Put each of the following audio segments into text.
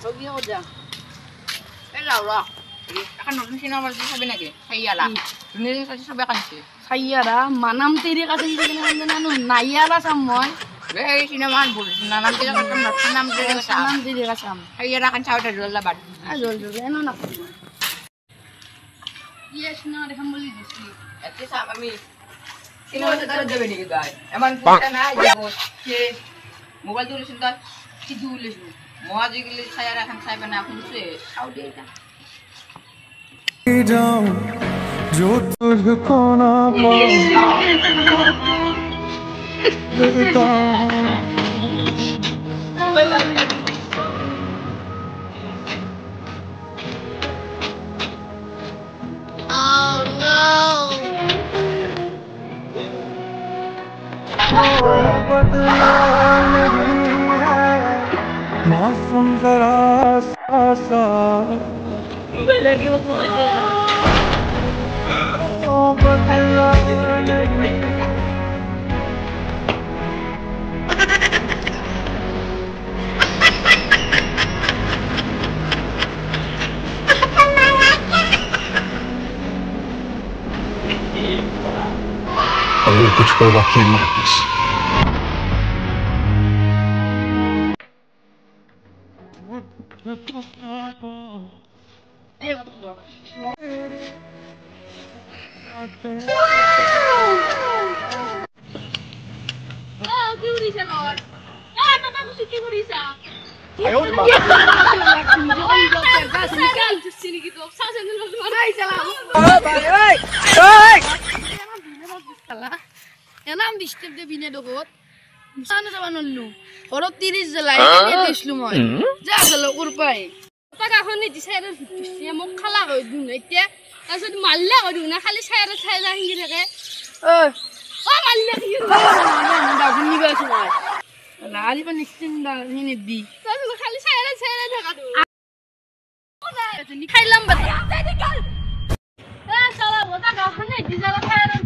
Bagi ako dyan. Laura. Akan nonton sinema di sabi nake. Sayyala. Dunia sa sabi akan si. Sayyara, manam tiri kasi hindi ka naman ano, nayara sa mo. Be sinema bul. Nanam tira kan nam tira sa. Manam tiri ka sa mo. Sayyara kan sa udah dulu labat. Jol, ano na. Yes, na rin hamuli disi. Ati sa kami. Sino sa talo jabe ni guys. Eman puta na jago. Si mobile dulu sinta. Si dulu su. Mo aji gili sayyara kan saya bana aku se. Saudi ita. जो तुझको ना देता मौसम जरा सा अगर कुछ होगा फिर मेरे पास Enam disturb de bine dogot. Sana sama nollu. Orot 30 jalai ke dislu moi. Ja galo urpai. Taka khone disairer ya mok khala goi dun etia. Tasot malle goi dun na khali saira saira hingi thake. O malle ki. Da gunni ba sumai. Na ali pa nistin da hine di. Tasot khali saira saira thaka du. Ni khailam bata. Nikal. Sala bota ka khone disala saira.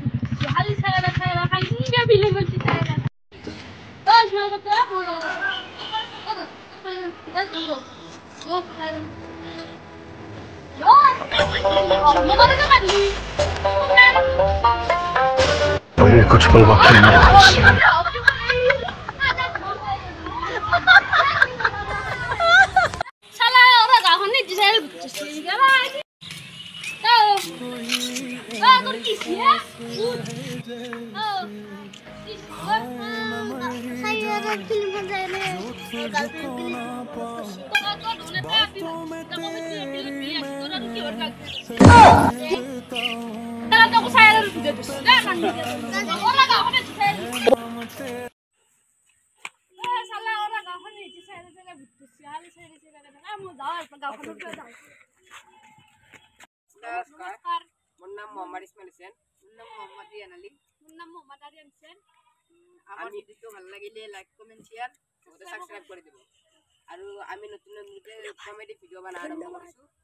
Khali saira saira khali hingi bile goi saira. Tas ma bata bolo. अभी कुछ पल वक्त है मेरे पास Salah orang dah ni disel. Kau kisi ya? Saya ada film saya ni. Kalau aku saya harus video tu. Jangan. Orang kau ni disel. Salah orang kau ni disel. Jangan video. Siapa saya disel. Kamu dah. Kau kau dah. नमस्कार मोर नाम मोहम्मद इस्माइल हुसैन मोर नाम मोहम्मद रियान आली মোর নাম মোহাম্মদ আরিয়ান হোসেন আমার video ভালো লাগিলে like comment share ও subscribe করে দিব আর আমি নতুন নতুন কমেডি ভিডিও বানানো আরম্ভ করছি